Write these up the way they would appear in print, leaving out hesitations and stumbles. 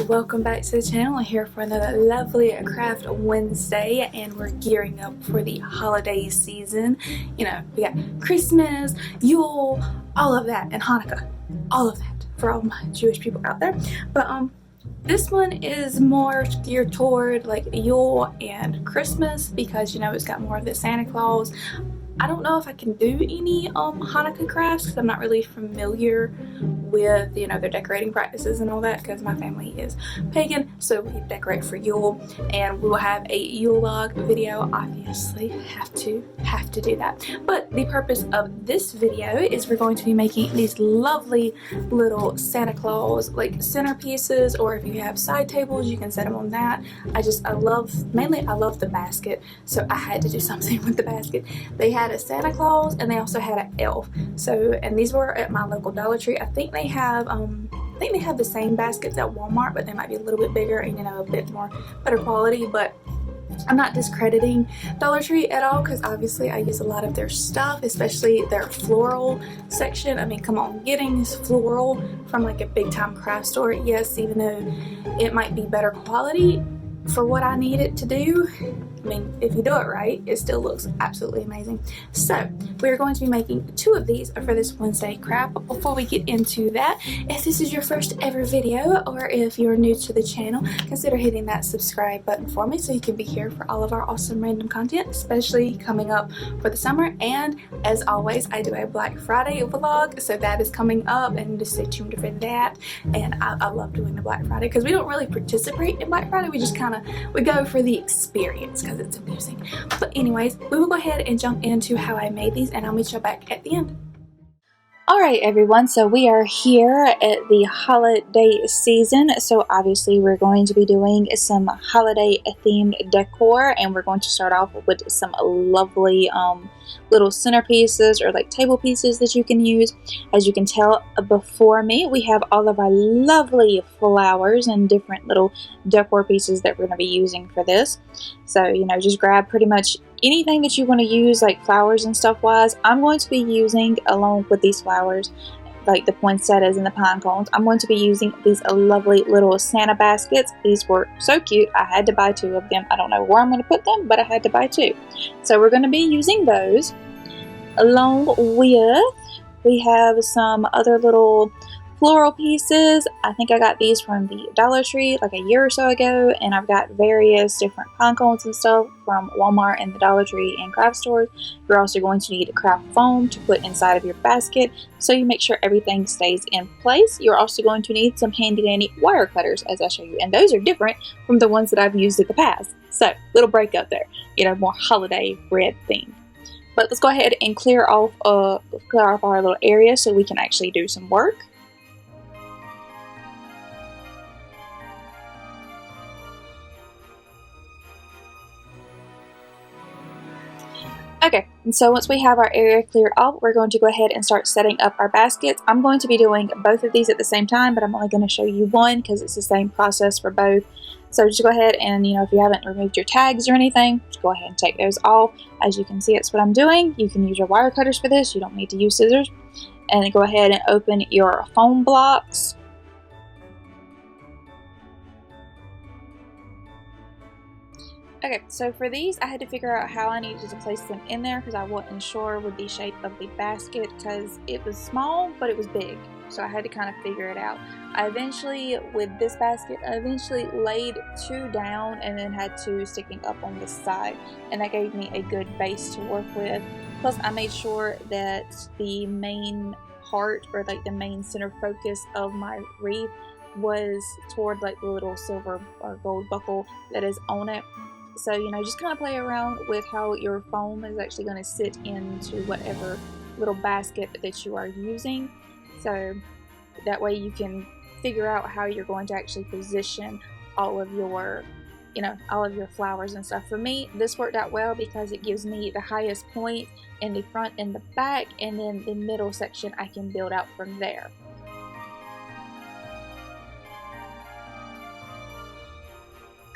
welcome back to the channel. I'm here for another lovely Craft Wednesday, and we're gearing up for the holiday season. You know, we got Christmas, Yule, all of that, and Hanukkah, all of that for all my Jewish people out there. But this one is more geared toward like Yule and Christmas because, you know, it's got more of the Santa Claus. I don't know if I can do any Hanukkah crafts because I'm not really familiar with, you know, their decorating practices and all that, because my family is pagan, so we decorate for Yule, and we will have a Yule log video. Obviously have to do that. But the purpose of this video is we're going to be making these lovely little Santa Claus like centerpieces, or if you have side tables you can set them on that. I love the basket, so I had to do something with the basket. They had a Santa Claus and they also had an elf, so, and these were at my local Dollar Tree. I think they have the same baskets at Walmart, but they might be a little bit bigger and, you know, a bit more better quality. But I'm not discrediting Dollar Tree at all, because obviously I use a lot of their stuff, especially their floral section. I mean, come on, getting floral from like a big time craft store, yes, even though it might be better quality for what I need it to do, I mean, if you do it right, it still looks absolutely amazing. So we're going to be making 2 of these for this Wednesday craft. But before we get into that, if this is your first ever video, or if you're new to the channel, consider hitting that subscribe button for me so you can be here for all of our awesome random content, especially coming up for the summer. And as always, I do a Black Friday vlog, so that is coming up, and just stay tuned for that. And I love doing the Black Friday because we don't really participate in Black Friday, we just we go for the experience because it's amusing. But anyways, we will go ahead and jump into how I made these, and I'll meet you back at the end. Alright everyone, so we are here at the holiday season, so obviously we're going to be doing some holiday themed decor, and we're going to start off with some lovely little centerpieces or like table pieces that you can use. As you can tell before me, we have all of our lovely flowers and different little decor pieces that we're going to be using for this. So, you know, just grab pretty much anything that you want to use, like flowers and stuff wise. I'm going to be using, along with these flowers, like the poinsettias and the pine cones, I'm going to be using these lovely little Santa baskets. These were so cute. I had to buy 2 of them. I don't know where I'm going to put them, but I had to buy 2. So we're going to be using those. Along with, we have some other little floral pieces. I think I got these from the Dollar Tree like a year or so ago, and I've got various different pine cones and stuff from Walmart and the Dollar Tree and craft stores. You're also going to need a craft foam to put inside of your basket, so you make sure everything stays in place. You're also going to need some handy dandy wire cutters, as I show you, and those are different from the ones that I've used in the past. So little break up there, you know, more holiday red theme. But let's go ahead and clear off our little area so we can actually do some work. Okay, and so once we have our area cleared off, we're going to go ahead and start setting up our baskets. I'm going to be doing both of these at the same time, but I'm only going to show you one because it's the same process for both. So just go ahead and, you know, if you haven't removed your tags or anything, just go ahead and take those off. As you can see, that's what I'm doing. You can use your wire cutters for this. You don't need to use scissors. And then go ahead and open your foam blocks. Okay, so for these, I had to figure out how I needed to place them in there because I wasn't sure with the shape of the basket, because it was small, but it was big. So I had to kind of figure it out. I eventually, with this basket, I eventually laid 2 down and then had 2 sticking up on this side. And that gave me a good base to work with. Plus, I made sure that the main part, or like the main center focus of my wreath, was toward like the little silver or gold buckle that is on it. So, you know, just kind of play around with how your foam is actually going to sit into whatever little basket that you are using. So that way you can figure out how you're going to actually position all of your, you know, all of your flowers and stuff. For me, this worked out well because it gives me the highest point in the front and the back, and then the middle section I can build out from there.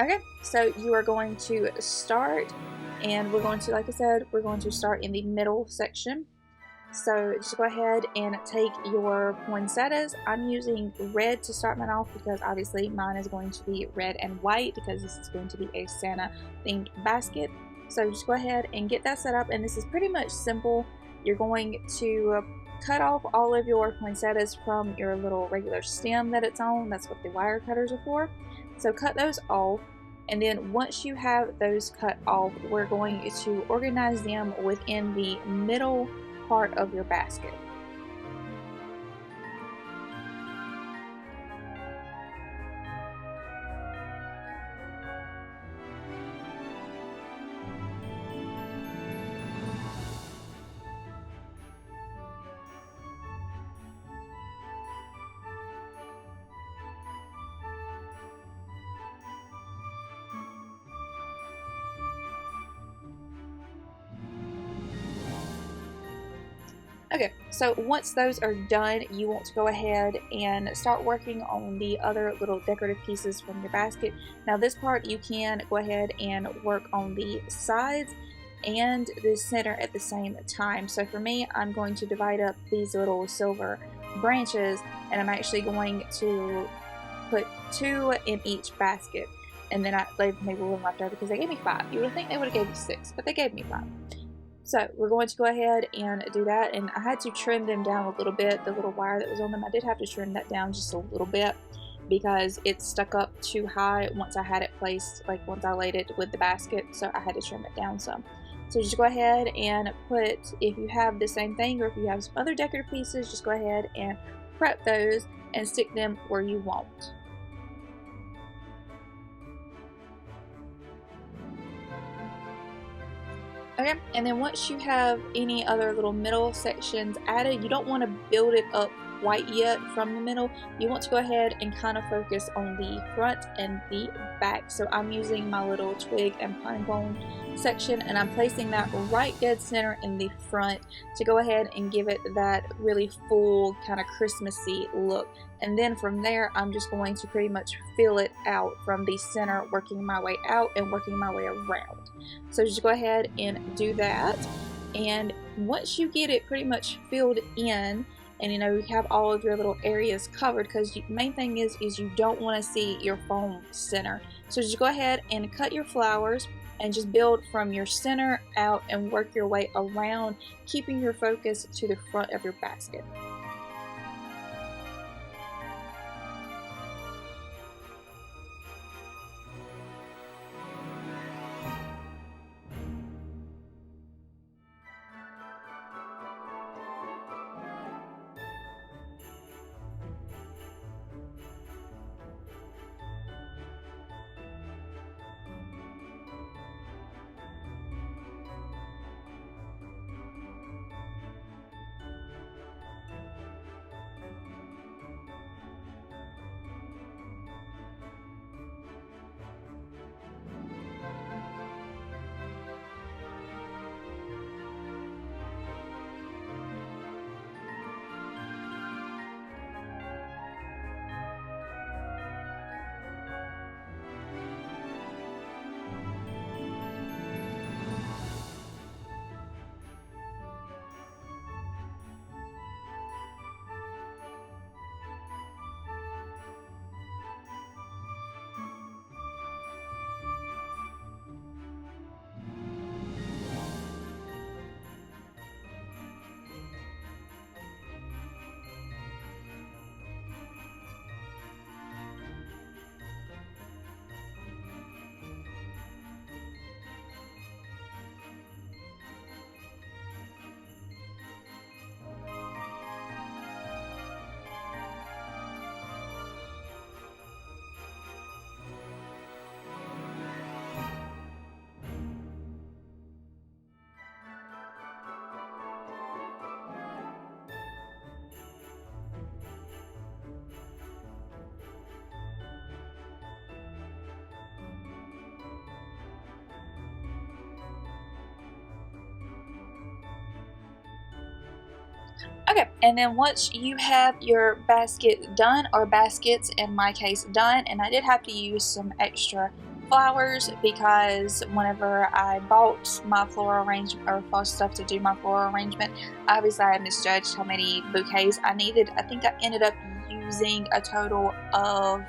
Okay, so you are going to start, and we're going to, like I said, we're going to start in the middle section. So just go ahead and take your poinsettias. I'm using red to start mine off because obviously mine is going to be red and white because this is going to be a Santa themed basket. So just go ahead and get that set up, and this is pretty much simple. You're going to cut off all of your poinsettias from your little regular stem that it's on. That's what the wire cutters are for. So cut those off. And then once you have those cut off, we're going to organize them within the middle part of your basket. Okay, so once those are done, you want to go ahead and start working on the other little decorative pieces from your basket. Now this part you can go ahead and work on the sides and the center at the same time. So for me, I'm going to divide up these little silver branches, and I'm actually going to put 2 in each basket, and then I leave maybe one left over because they gave me 5. You would think they would have gave me 6, but they gave me 5. So we're going to go ahead and do that, and I had to trim them down a little bit, the little wire that was on them. I did have to trim that down just a little bit because it stuck up too high once I had it placed, like once I laid it with the basket, so I had to trim it down some. So just go ahead and put, if you have the same thing or if you have some other decorative pieces, just go ahead and prep those and stick them where you want. Okay, and then once you have any other little middle sections added, you don't want to build it up quite yet from the middle. You want to go ahead and kind of focus on the front and the back. So I'm using my little twig and pine cone section, and I'm placing that right dead center in the front to go ahead and give it that really full kind of Christmassy look. And then from there, I'm just going to pretty much fill it out from the center, working my way out and working my way around. So just go ahead and do that. And once you get it pretty much filled in, and you know, you have all of your little areas covered, because the main thing is you don't want to see your foam center. So just go ahead and cut your flowers and just build from your center out and work your way around, keeping your focus to the front of your basket. Okay, and then once you have your basket done, or baskets in my case done, and I did have to use some extra flowers because whenever I bought my floral arrangement or fall stuff to do my floral arrangement, obviously I misjudged how many bouquets I needed. I think I ended up using a total of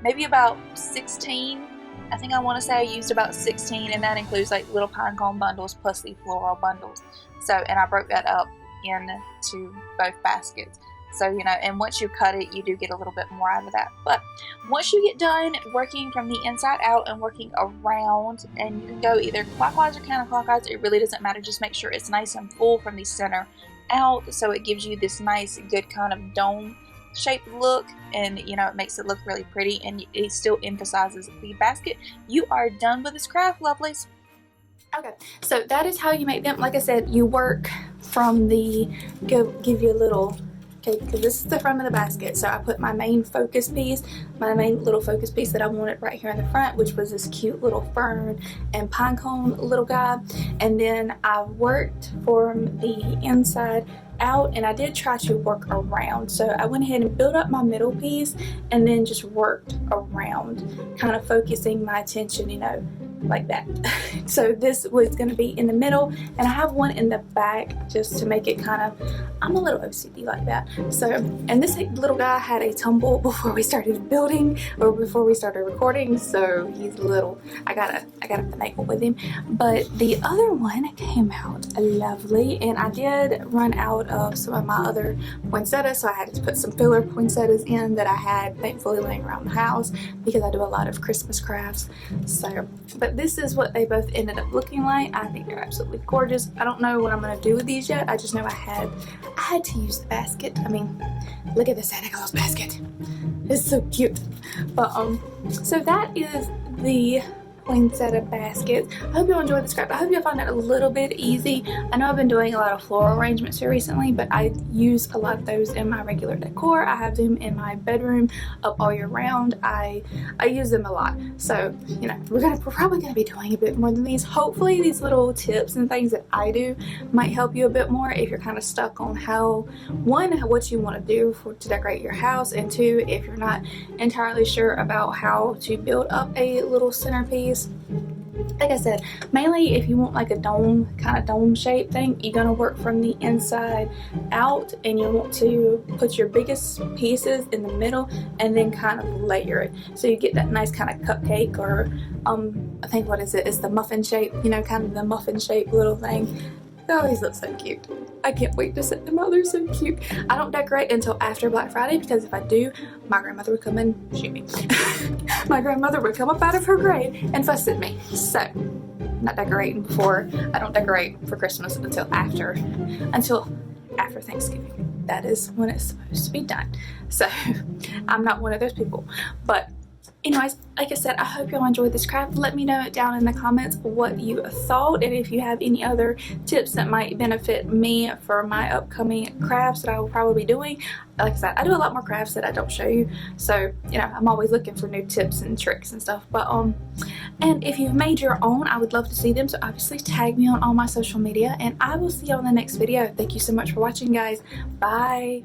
maybe about 16. I think I want to say I used about 16, and that includes like little pine cone bundles plus the floral bundles. So, and I broke that up into both baskets. So, you know, and once you cut it, you do get a little bit more out of that. But once you get done working from the inside out and working around, and you can go either clockwise or counterclockwise, it really doesn't matter. Just make sure it's nice and full from the center out, so it gives you this nice, good kind of dome shaped look, and you know, it makes it look really pretty, and it still emphasizes the basket. You are done with this craft, lovelies. Okay, so that is how you make them. Like I said, you work from the, give you a little, okay, because this is the front of the basket. So I put my main focus piece, my main little focus piece that I wanted right here in the front, which was this cute little fern and pine cone little guy. And then I worked from the inside out, and I did try to work around. So I went ahead and built up my middle piece and then just worked around, kind of focusing my attention, you know, like that. So this was going to be in the middle, and I have one in the back just to make it kind of, I'm a little OCD like that. So, and this little guy had a tumble before we started building, or before we started recording, so he's little. I gotta finagle with him. But the other one came out lovely, and I did run out of some of my other poinsettias, so I had to put some filler poinsettias in that I had thankfully laying around the house because I do a lot of Christmas crafts. So, but this is what they both ended up looking like. I think they're absolutely gorgeous. I don't know what I'm gonna do with these yet. I just know I had to use the basket. I mean, look at the Santa Claus basket. It's so cute. But so that is the poinsettia basket. I hope you enjoyed this craft. I hope you'll find it a little bit easy. I know I've been doing a lot of floral arrangements here recently, but I use a lot of those in my regular decor. I have them in my bedroom up all year round. I use them a lot. So, you know, we're probably gonna be doing a bit more than these. Hopefully these little tips and things that I do might help you a bit more if you're kind of stuck on what you want to do to decorate your house, and two, if you're not entirely sure about how to build up a little centerpiece. Like I said, mainly if you want like a dome shape thing, you're gonna work from the inside out, and you want to put your biggest pieces in the middle and then kind of layer it, so you get that nice kind of cupcake, or I think, what is it? It's the muffin shape, you know, kind of the muffin shape little thing. They always look so cute. I can't wait to set them out. They're so cute. I don't decorate until after Black Friday, because if I do, my grandmother would come and shoot me. My grandmother would come up out of her grave and fuss at me. So, not decorating before. I don't decorate for Christmas until after Thanksgiving. That is when it's supposed to be done. So, I'm not one of those people. But anyways, like I said, I hope y'all enjoyed this craft. Let me know down in the comments what you thought, and if you have any other tips that might benefit me for my upcoming crafts that I will probably be doing. Like I said, I do a lot more crafts that I don't show you, so you know, I'm always looking for new tips and tricks and stuff. But and if you've made your own, I would love to see them, so obviously tag me on all my social media, and I will see y'all in the next video. Thank you so much for watching, guys. Bye.